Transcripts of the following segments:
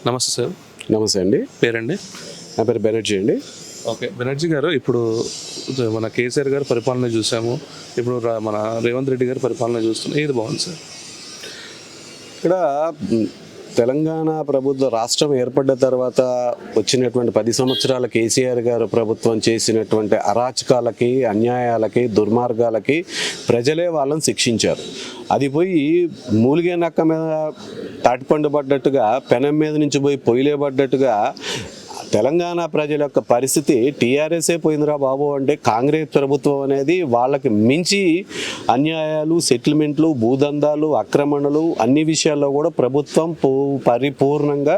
నమస్తే సార్. నమస్తే అండి. పేరండి? నా పేరు బెనర్జీ అండి. ఓకే, బెనర్జీ గారు, ఇప్పుడు మన కేసీఆర్ గారు పరిపాలన చూసాము, ఇప్పుడు మన రేవంత్ రెడ్డి గారి పరిపాలన చూస్తున్నాం, ఏది బాగుంది సార్? ఇక్కడ తెలంగాణ ప్రభుత్వ రాష్ట్రం ఏర్పడ్డ తర్వాత వచ్చినటువంటి 10 సంవత్సరాల కేసీఆర్ గారు ప్రభుత్వం చేసినటువంటి అరాచకాలకి, అన్యాయాలకి, దుర్మార్గాలకి ప్రజలే వాళ్ళని శిక్షించారు. అది పోయి మూలిగే నక్క మీద తాటిపండు పడ్డట్టుగా, పెనం మీద నుంచి పోయి పొయ్యిలే పడ్డట్టుగా తెలంగాణ ప్రజల యొక్క పరిస్థితి టీఆర్ఎస్ఏ పోయిందిరా బాబు అంటే కాంగ్రెస్ ప్రభుత్వం అనేది వాళ్ళకి మించి అన్యాయాలు, సెటిల్మెంట్లు, భూదందాలు, ఆక్రమణలు అన్ని విషయాల్లో కూడా ప్రభుత్వం పరిపూర్ణంగా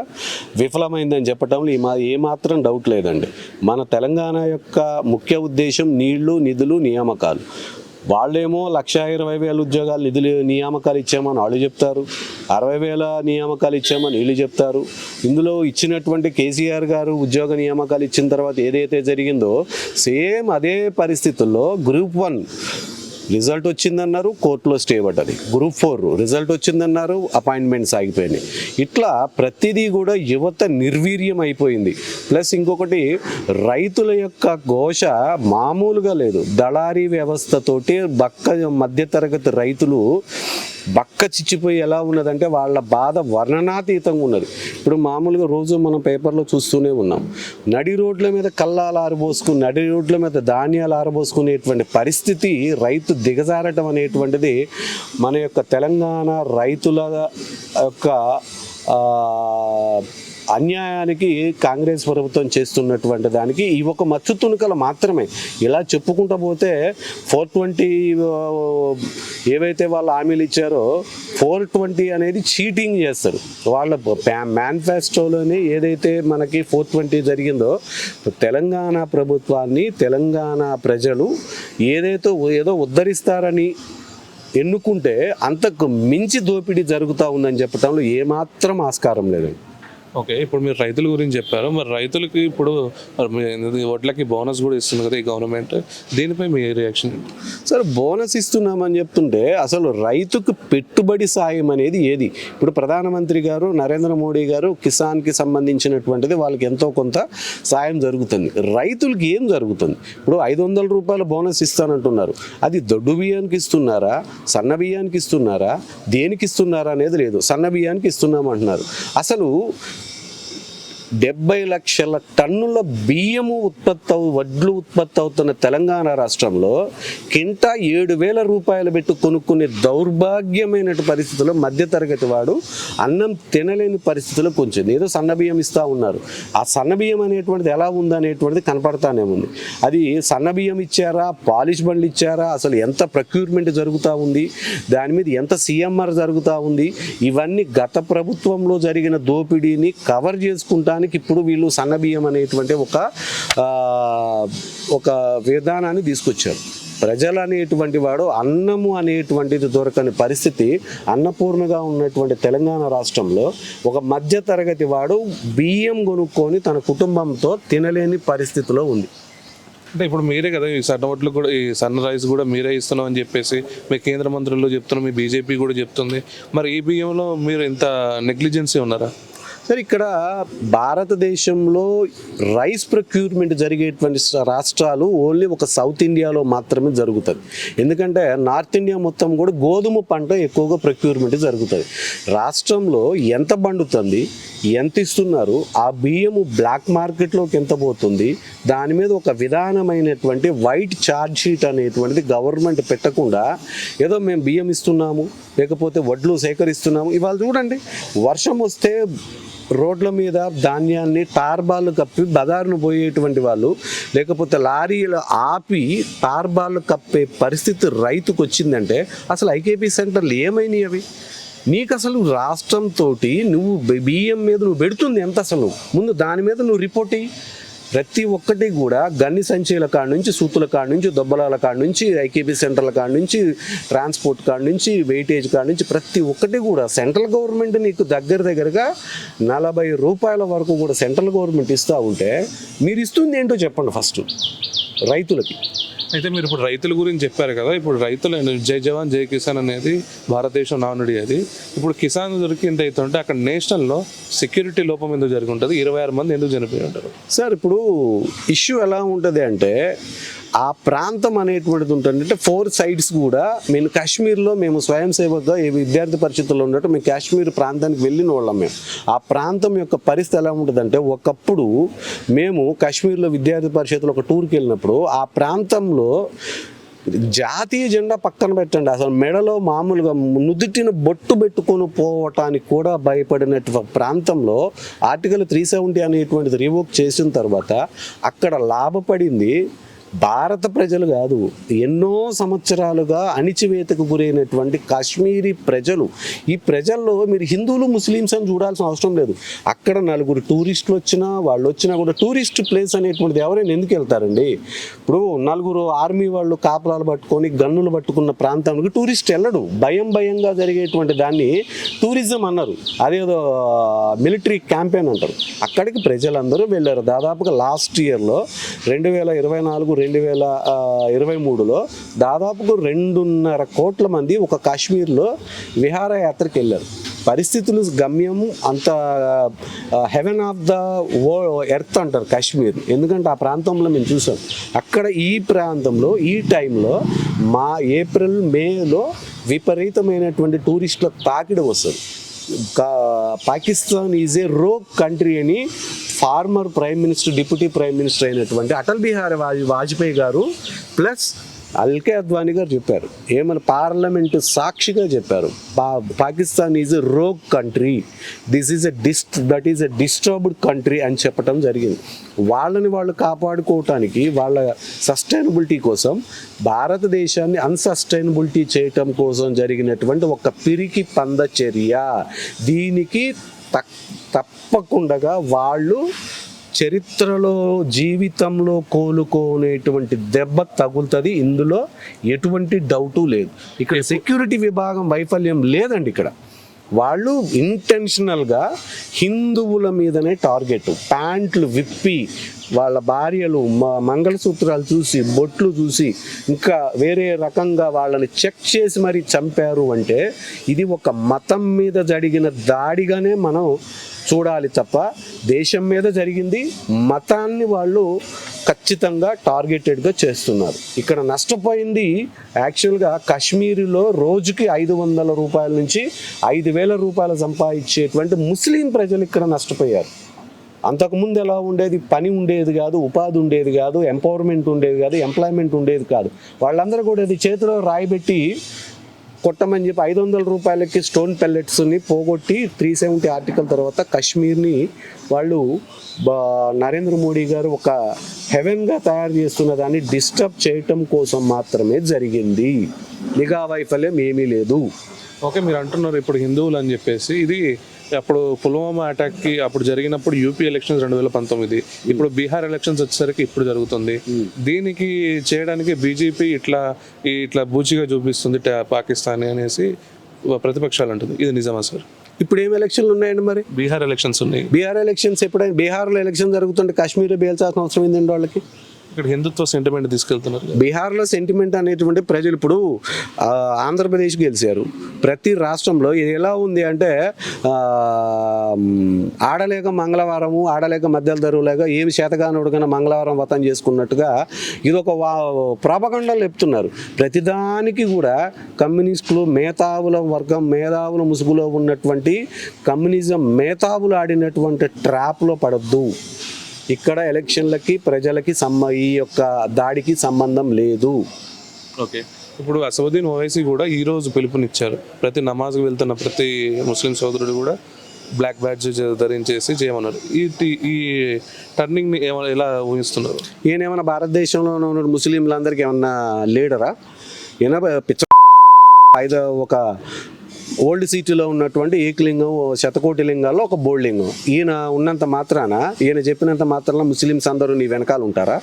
విఫలమైందని చెప్పడంలో ఏమాత్రం డౌట్ లేదండి. మన తెలంగాణ యొక్క ముఖ్య ఉద్దేశం నీళ్లు, నిధులు, నియామకాలు. వాళ్ళేమో 1,20,000 ఉద్యోగాలు నియామకాలు ఇచ్చామని వాళ్ళు చెప్తారు, 60,000 నియామకాలు ఇచ్చామని వీళ్ళు చెప్తారు. ఇందులో ఇచ్చినటువంటి కేసీఆర్ గారు ఉద్యోగ నియామకాలు ఇచ్చిన తర్వాత ఏదైతే జరిగిందో సేమ్ అదే పరిస్థితుల్లో గ్రూప్ 1 రిజల్ట్ వచ్చిందన్నారు, కోర్టులో స్టే పడ్డది. గ్రూప్ 4 రిజల్ట్ వచ్చిందన్నారు, అపాయింట్మెంట్స్ ఆగిపోయినాయి. ఇట్లా ప్రతిదీ కూడా యువత నిర్వీర్యం అయిపోయింది. ప్లస్ ఇంకొకటి, రైతుల యొక్క ఘోష మామూలుగా లేదు. దళారీ వ్యవస్థతోటి మధ్యతరగతి రైతులు బక్క చిచ్చిపోయి ఎలా ఉన్నదంటే వాళ్ళ బాధ వర్ణనాతీతంగా ఉన్నది. ఇప్పుడు మామూలుగా రోజు మనం పేపర్లో చూస్తూనే ఉన్నాం, నడి రోడ్ల మీద కల్లాలు ఆరబోసుకుని, నడి రోడ్ల మీద ధాన్యాలు ఆరబోసుకునేటువంటి పరిస్థితి, రైతు దిగజారటం అనేటువంటిది మన యొక్క తెలంగాణ రైతుల యొక్క అన్యాయానికి కాంగ్రెస్ ప్రభుత్వం చేస్తున్నటువంటి దానికి ఈ ఒక మచ్చు తుణుకలు మాత్రమే. ఇలా చెప్పుకుంటూ పోతే 420 ఏవైతే వాళ్ళు హామీలు ఇచ్చారో 420 అనేది చీటింగ్ చేస్తారు. వాళ్ళ మేనిఫెస్టోలోనే ఏదైతే మనకి 420 జరిగిందో, తెలంగాణ ప్రభుత్వాన్ని తెలంగాణ ప్రజలు ఏదో ఉద్ధరిస్తారని ఎన్నుకుంటే అంతకు మించి దోపిడీ జరుగుతూ ఉందని చెప్పడంలో ఏమాత్రం ఆస్కారం లేదండి. ఓకే, ఇప్పుడు మీరు రైతుల గురించి చెప్పారు. మరి రైతులకి ఇప్పుడు వడ్లకి బోనస్ కూడా ఇస్తుంది కదా ఈ గవర్నమెంట్, దీనిపై మీ రియాక్షన్? సార్, బోనస్ ఇస్తున్నామని చెప్తుంటే అసలు రైతుకు పెట్టుబడి సాయం అనేది ఏది? ఇప్పుడు ప్రధానమంత్రి గారు నరేంద్ర మోడీ గారు కిసాన్కి సంబంధించినటువంటిది వాళ్ళకి ఎంతో కొంత సాయం జరుగుతుంది. రైతులకి ఏం జరుగుతుంది? ఇప్పుడు 500 రూపాయల బోనస్ ఇస్తానంటున్నారు. అది దొడ్డు బియ్యానికి ఇస్తున్నారా, సన్న బియ్యానికి ఇస్తున్నారా, దేనికి ఇస్తున్నారా అనేది లేదు. సన్న బియ్యానికి ఇస్తున్నామంటున్నారు. అసలు 70 లక్షల టన్నుల బియ్యము వడ్లు ఉత్పత్తి అవుతున్న తెలంగాణ రాష్ట్రంలో కింటా 7,000 రూపాయలు పెట్టి కొనుక్కునే దౌర్భాగ్యమైన పరిస్థితుల్లో మధ్యతరగతి వాడు అన్నం తినలేని పరిస్థితుల్లో కొంచెం ఏదో సన్నబియ్యం ఇస్తూ ఉన్నారు. ఆ సన్నబియ్యం అనేటువంటిది ఎలా ఉందనేటువంటిది కనపడతానే ఉంది. అది సన్నబియ్యం ఇచ్చారా, పాలిష్ బండ్లు ఇచ్చారా, అసలు ఎంత ప్రొక్యూర్మెంట్ జరుగుతూ ఉంది, దాని మీద ఎంత సిఎంఆర్ జరుగుతూ ఉంది, ఇవన్నీ గత ప్రభుత్వంలో జరిగిన దోపిడీని కవర్ చేసుకుంటా ఇప్పుడు వీళ్ళు సన్నబియ్యం అనేటువంటి ఒక విధానాన్ని తీసుకొచ్చారు. ప్రజలు అనేటువంటి వాడు అన్నము అనేటువంటిది దొరకని పరిస్థితి అన్నపూర్ణగా ఉన్నటువంటి తెలంగాణ రాష్ట్రంలో ఒక మధ్యతరగతి వాడు బియ్యం కొనుక్కొని తన కుటుంబంతో తినలేని పరిస్థితిలో ఉంది. అంటే ఇప్పుడు మీరే కదా ఈ సన్న వడ్లు కూడా, ఈ సన్న రైస్ కూడా మీరే ఇస్తున్నాం అని చెప్పేసి మీ కేంద్ర మంత్రులు చెప్తున్నారు, మీ బీజేపీ కూడా చెప్తుంది. మరి ఈ బియ్యంలో మీరు ఇంత నెగ్లిజెన్సీ ఉన్నారా? సరే, ఇక్కడ భారతదేశంలో రైస్ ప్రొక్యూర్మెంట్ జరిగేటువంటి రాష్ట్రాలు ఓన్లీ ఒక సౌత్ ఇండియాలో మాత్రమే జరుగుతుంది. ఎందుకంటే నార్త్ ఇండియా మొత్తం కూడా గోధుమ పంట ఎక్కువగా ప్రొక్యూర్మెంట్ జరుగుతుంది. రాష్ట్రంలో ఎంత పండుతుంది, ఎంత ఇస్తున్నారు, ఆ బియ్యము బ్లాక్ మార్కెట్లోకి ఎంత పోతుంది, దాని మీద ఒక విధానమైనటువంటి వైట్ ఛార్జ్ షీట్ అనేటువంటిది గవర్నమెంట్ పెట్టకుండా ఏదో మేము బియ్యం ఇస్తున్నాము, లేకపోతే వడ్లు సేకరిస్తున్నాము. ఇవాళ చూడండి, వర్షం వస్తే రోడ్ల మీద ధాన్యాన్ని టార్బాలు కప్పి బజారును పోయేటువంటి వాళ్ళు, లేకపోతే లారీలు ఆపి టార్బాలు కప్పే పరిస్థితి రైతుకు వచ్చిందంటే అసలు ఐకేపీ సెంటర్లు ఏమైనాయి అవి? నీకు అసలు రాష్ట్రంతో నువ్వు బియ్యం మీద నువ్వు పెడుతుంది ఎంత? అసలు ముందు దాని మీద నువ్వు రిపోర్ట్ అయ్యి. ప్రతి ఒక్కటి కూడా గన్ని సంచీల కాడ నుంచి, సూతుల కాడ నుంచి, దొబ్బలాల కాడ నుంచి, ఐకేపీ సెంటర్ల కాడ నుంచి, ట్రాన్స్పోర్ట్ కాడ నుంచి, వెయిటేజ్ కాడ నుంచి ప్రతి ఒక్కటి కూడా సెంట్రల్ గవర్నమెంట్ నీకు దగ్గరగా 40 రూపాయల వరకు కూడా సెంట్రల్ గవర్నమెంట్ ఇస్తూ ఉంటే మీరు ఇస్తుంది ఏంటో చెప్పండి ఫస్ట్ రైతులకి. అయితే మీరు ఇప్పుడు రైతుల గురించి చెప్పారు కదా, ఇప్పుడు రైతులు జై జవాన్ జై కిసాన్ అనేది భారతదేశం నానుడి. అది ఇప్పుడు కిసాన్ దొరికి ఎంత అవుతుంటే అక్కడ నేషనల్లో సెక్యూరిటీ లోపం ఎందుకు జరిగి ఉంటుంది, 26 మంది ఎందుకు చనిపోయి ఉంటారు? సార్ ఇప్పుడు ఇష్యూ ఎలా ఉంటుంది అంటే ఆ ప్రాంతం అనేటువంటిది ఉంటుంది అంటే 4 sides కూడా మేము కాశ్మీర్లో మేము స్వయం సేవకుగా ఈ విద్యార్థి పరిషత్తులో ఉన్నట్టు మేము కాశ్మీర్ ప్రాంతానికి వెళ్ళిన వాళ్ళం. మేము ఆ ప్రాంతం యొక్క పరిస్థితి ఎలా ఉంటుందంటే ఒకప్పుడు మేము కాశ్మీర్లో విద్యార్థి పరిషత్తులో ఒక టూర్కి వెళ్ళినప్పుడు ఆ ప్రాంతంలో జాతీయ జెండా పక్కన పెట్టండి, అసలు మెడలో మామూలుగా నుదుటిన బొట్టు పెట్టుకొని పోవటానికి కూడా భయపడినటువంటి ప్రాంతంలో ఆర్టికల్ 370 అనేటువంటిది రివోక్ చేసిన తర్వాత అక్కడ లాభపడింది భారత ప్రజలు కాదు, ఎన్నో సంవత్సరాలుగా అణిచివేతకు గురైనటువంటి కాశ్మీరీ ప్రజలు. ఈ ప్రజల్లో మీరు హిందువులు ముస్లిమ్స్ అని చూడాల్సిన అవసరం లేదు. అక్కడ 4 టూరిస్టులు వచ్చినా వాళ్ళు వచ్చినా కూడా టూరిస్ట్ ప్లేస్ అనేటువంటిది ఎవరైనా ఎందుకు వెళ్తారండి? ఇప్పుడు 4 ఆర్మీ వాళ్ళు కాపలాలు పట్టుకొని గన్నులు పట్టుకున్న ప్రాంతానికి టూరిస్ట్ వెళ్ళడు. భయంగా జరిగేటువంటి దాన్ని టూరిజం అన్నారు, అదేదో మిలిటరీ క్యాంపెయిన్ అంటారు. అక్కడికి ప్రజలందరూ వెళ్ళారు. దాదాపుగా లాస్ట్ ఇయర్లో 2022-2023లో దాదాపుగా 2.5 కోట్ల మంది ఒక కాశ్మీర్లో విహారయాత్రకి వెళ్ళారు. పరిస్థితులు గమ్యం అంత హెవెన్ ఆఫ్ ద ఎర్త్ అంటారు కాశ్మీర్, ఎందుకంటే ఆ ప్రాంతంలో మేము చూసాం. అక్కడ ఈ ప్రాంతంలో ఈ టైంలో ఏప్రిల్ మేలో విపరీతమైనటువంటి టూరిస్టుల తాకిడి వస్తుంది. Pakistan is a rogue country అని former prime minister deputy prime minister అయినటువంటి అటల్ బిహారీ వాజ్పేయి గారు ప్లస్ అల్కే అద్వానీ గారు చెప్పారు. ఏమని పార్లమెంటు సాక్షిగా చెప్పారు, Pakistan is a rogue country, this is that is a disturbed country అని చెప్పడం జరిగింది. వాళ్ళని వాళ్ళు కాపాడుకోవటానికి వాళ్ళ సస్టైనబిలిటీ కోసం భారతదేశాన్ని అన్సస్టైనబిలిటీ చేయటం కోసం జరిగినటువంటి ఒక పిరికి పంద చర్య. దీనికి తప్పకుండా వాళ్ళు చరిత్రలో జీవితంలో కోలుకోనేటువంటి దెబ్బ తగులుతుంది, ఇందులో ఎటువంటి డౌటు లేదు. ఇక్కడ సెక్యూరిటీ విభాగం వైఫల్యం లేదండి. ఇక్కడ వాళ్ళు ఇంటెన్షనల్గా హిందువుల మీదనే టార్గెట్, ప్యాంట్లు విప్పి వాళ్ళ భార్యలు మంగళసూత్రాలు చూసి బొట్లు చూసి ఇంకా వేరే రకంగా వాళ్ళని చెక్ చేసి మరీ చంపారు అంటే ఇది ఒక మతం మీద జరిగిన దాడిగానే మనం చూడాలి తప్ప దేశం మీద జరిగింది, మతాన్ని వాళ్ళు ఖచ్చితంగా టార్గెటెడ్గా చేస్తున్నారు. ఇక్కడ నష్టపోయింది యాక్చువల్గా కాశ్మీరులో రోజుకి 500 రూపాయల నుంచి 5,000 రూపాయలు సంపాదించేటువంటి ముస్లిం ప్రజలు ఇక్కడ నష్టపోయారు. అంతకుముందు ఎలా ఉండేది, పని ఉండేది కాదు, ఉపాధి ఉండేది కాదు, ఎంపవర్మెంట్ ఉండేది కాదు, ఎంప్లాయ్మెంట్ ఉండేది కాదు. వాళ్ళందరూ కూడా ఇది చేతిలో రాయిబెట్టి కొట్టమని చెప్పి 500 రూపాయలకి స్టోన్ పెల్లెట్స్ని పోగొట్టి 370 ఆర్టికల్ తర్వాత కాశ్మీర్ని వాళ్ళు నరేంద్ర మోడీ గారు ఒక హెవెన్గా తయారు చేస్తున్న దాన్ని డిస్టర్బ్ చేయటం కోసం మాత్రమే జరిగింది. నిఘా వైఫల్యం ఏమీ లేదు. ఓకే, మీరు అంటున్నారు ఇప్పుడు హిందువులు అని చెప్పేసి, ఇది అప్పుడు పుల్వామా అటాక్కి అప్పుడు జరిగినప్పుడు యూపీ ఎలక్షన్స్ 2019, ఇప్పుడు బీహార్ ఎలక్షన్స్ వచ్చేసరికి ఇప్పుడు జరుగుతుంది. దీనికి చేయడానికి బీజేపీ ఇట్లా బూచిగా చూపిస్తుంది పాకిస్తాన్ అనేసి ప్రతిపక్షాలు అంటుంది. ఇది నిజమా సార్? ఇప్పుడు ఏం ఎలక్షన్లు ఉన్నాయండి? మరి బీహార్ ఎలక్షన్స్ ఉన్నాయి. బీహార్ ఎలక్షన్స్ ఎప్పుడైనా బీహార్లో ఎలక్షన్ జరుగుతుంటే కాశ్మీర్లో బేల్చాల్సిన అవసరం ఏంటండి వాళ్ళకి? ఇక్కడ హిందుత్వ సెంటిమెంట్ తీసుకెళ్తున్నారు. బీహార్లో సెంటిమెంట్ అనేటువంటి ప్రజలు ఇప్పుడు ఆంధ్రప్రదేశ్ గెలిచారు. ప్రతి రాష్ట్రంలో ఇది ఎలా ఉంది అంటే ఆడలేక మంగళవారము, ఆడలేక మధ్యలో దరువులేక ఏమి చేతగానుడుగా మంగళవారం వ్రతం చేసుకున్నట్టుగా ఇదొక ప్రాపగండాలు చెప్తున్నారు. ప్రతిదానికి కూడా కమ్యూనిస్టులు మేధావుల వర్గం, మేధావుల ముసుగులో ఉన్నటువంటి కమ్యూనిజం మేధావులు ఆడినటువంటి ట్రాప్లో పడద్దు. ఇక్కడ ఎలక్షన్లకి ప్రజలకి ఈ యొక్క దాడికి సంబంధం లేదు. ఓకే, ఇప్పుడు అసదుద్దీన్ ఓవైసీ కూడా ఈరోజు పిలుపునిచ్చారు, ప్రతి నమాజ్కి వెళ్తున్న ప్రతి ముస్లిం సోదరుడు కూడా బ్లాక్ బ్యాడ్జ్ ధరించేసి చేయమన్నారు. ఈ టర్నింగ్ని ఎలా ఊహిస్తున్నారు? ఈయనేమన్నా భారతదేశంలో ఉన్న ముస్లింలందరికీ ఏమన్నా లీడరా? ఈయన పిచ్చ ఒక ఓల్డ్ సిటీలో ఉన్నటువంటి ఏకలింగం, శతకోటి లింగాల్లో ఒక బోల్డ్ లింగం. ఈయన ఉన్నంత మాత్రాన, ఈయన చెప్పినంత మాత్రాన ముస్లిమ్స్ అందరూ నీ వెనకాల ఉంటారా?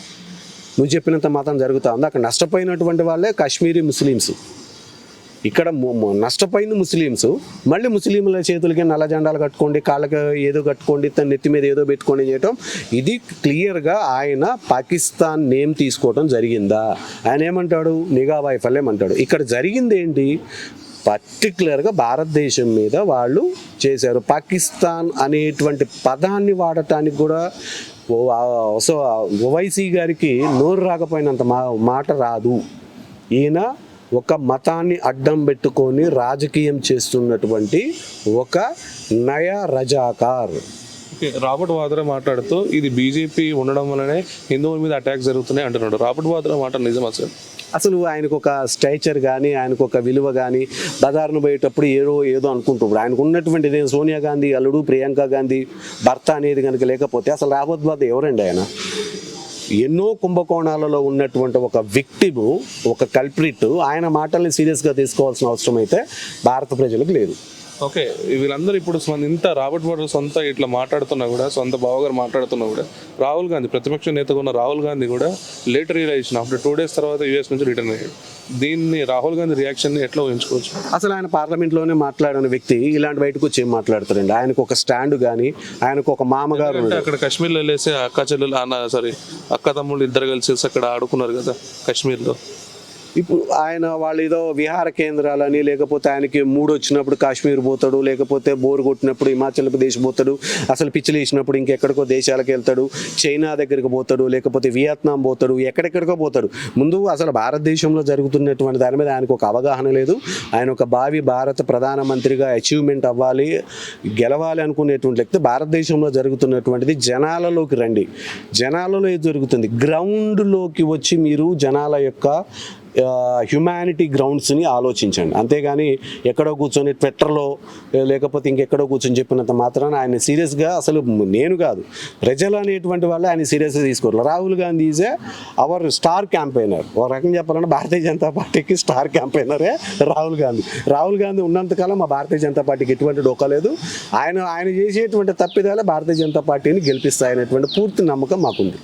నువ్వు చెప్పినంత మాత్రం జరుగుతూ ఉంది. అక్కడ నష్టపోయినటువంటి వాళ్ళే కాశ్మీరీ ముస్లిమ్స్. ఇక్కడ నష్టపోయింది ముస్లిమ్స్. మళ్ళీ ముస్లింల చేతులకి నల్ల జెండాలు కట్టుకోండి, కాళ్ళకి ఏదో కట్టుకోండి, తన నెత్తి మీద ఏదో పెట్టుకోండి చేయటం, ఇది క్లియర్గా ఆయన పాకిస్తాన్ నేమ్ తీసుకోవడం జరిగిందా? ఆయన ఏమంటాడు? నిఘా వైఫల్యం అంటాడు. ఇక్కడ జరిగింది ఏంటి? పర్టికులర్గా భారతదేశం మీద వాళ్ళు చేశారు. పాకిస్తాన్ అనేటువంటి పదాన్ని వాడటానికి కూడా ఓవైసీ గారికి నోరు రాకపోయినంత మాట రాదు. ఈయన ఒక మతాన్ని అడ్డం పెట్టుకొని రాజకీయం చేస్తున్నటువంటి ఒక నయా రజాకార్. రాబర్ట్ వాద్రా మాట్లాడుతూ ఇది బీజేపీ ఉండడం వల్లనే హిందువుల మీద అటాక్ జరుగుతున్నాయి అంటున్నాడు. రాబర్ట్ వాద్రా మాట నిజం అసలు ఆయనకు ఒక స్టేచర్ కానీ, ఆయనకు ఒక విలువ కానీ, బజార్ను పోయేటప్పుడు ఏదో అనుకుంటున్నాడు. ఆయనకు ఉన్నటువంటిది సోనియా గాంధీ అల్లుడు, ప్రియాంక గాంధీ భర్త అనేది కనుక లేకపోతే అసలు రాబర్ట్ వాద్రా ఎవరండి? ఆయన ఎన్నో కుంభకోణాలలో ఉన్నటువంటి ఒక విక్టిమ్, ఒక కల్ప్రిట్. ఆయన మాటల్ని సీరియస్గా తీసుకోవాల్సిన అవసరం అయితే భారత ప్రజలకు లేదు. ఓకే, వీళ్ళందరూ ఇప్పుడు ఇంత రాబర్ట్ వాద్రా సొంత ఇట్లా మాట్లాడుతున్నా కూడా, సొంత బావగారు మాట్లాడుతున్నా కూడా, రాహుల్ గాంధీ ప్రతిపక్ష నేతగా ఉన్న రాహుల్ గాంధీ కూడా లేట్ రియలైజేషన్ ఆఫ్టర్ 2 days తర్వాత యూఎస్ నుంచి రిటర్న్ అయ్యాడు. దీన్ని రాహుల్ గాంధీ రియాక్షన్ని ఎట్లా ఊహించుకోవచ్చు? అసలు ఆయన పార్లమెంట్లోనే మాట్లాడిన వ్యక్తి ఇలాంటి బయటకు వచ్చి ఏం మాట్లాడతారండి? ఆయనకు ఒక స్టాండ్ కానీ, ఆయనకు ఒక మామగారు. అక్కడ కాశ్మీర్లో వెళ్ళేసి అక్క తమ్ముళ్ళు ఇద్దరు కలిసి అక్కడ ఆడుకున్నారు కదా కాశ్మీర్లో. ఇప్పుడు వాళ్ళు ఏదో విహార కేంద్రాలని, లేకపోతే ఆయనకి మూడు వచ్చినప్పుడు కాశ్మీర్ పోతాడు, లేకపోతే బోర్ కొట్టినప్పుడు హిమాచల్ ప్రదేశ్ పోతాడు, అసలు పిచ్చిలు వేసినప్పుడు ఇంకెక్కడికో దేశాలకు వెళ్తాడు, చైనా దగ్గరికి పోతాడు, లేకపోతే వియత్నాం పోతాడు, ఎక్కడెక్కడికో పోతాడు. ముందు అసలు భారతదేశంలో జరుగుతున్నటువంటి దాని మీద ఆయనకు ఒక అవగాహన లేదు. ఆయన ఒక భావి భారత ప్రధానమంత్రిగా అచీవ్మెంట్ అవ్వాలి, గెలవాలి అనుకునేటువంటి వ్యక్తి. భారతదేశంలో జరుగుతున్నటువంటిది జనాలలోకి రండి, జనాలలో ఏది జరుగుతుంది గ్రౌండ్లోకి వచ్చి మీరు జనాల యొక్క హ్యుమానిటీ గ్రౌండ్స్ని ఆలోచించండి. అంతేగాని ఎక్కడో కూర్చొని ట్విట్టర్లో లేకపోతే ఇంకెక్కడో కూర్చొని చెప్పినంత మాత్రాన ఆయన సీరియస్గా, అసలు నేను కాదు ప్రజలు అనేటువంటి వాళ్ళు ఆయన సీరియస్గా తీసుకోరు. Rahul Gandhi is our star campaigner. ఒక రకంగా చెప్పాలంటే భారతీయ జనతా పార్టీకి స్టార్ క్యాంపెయినరే రాహుల్ గాంధీ. రాహుల్ గాంధీ ఉన్నంతకాలం మా భారతీయ జనతా పార్టీకి ఎటువంటి డోకా లేదు. ఆయన చేసేటువంటి తప్పిదాలే భారతీయ జనతా పార్టీని గెలిపిస్తాయనేటువంటి పూర్తి నమ్మకం మాకుంది.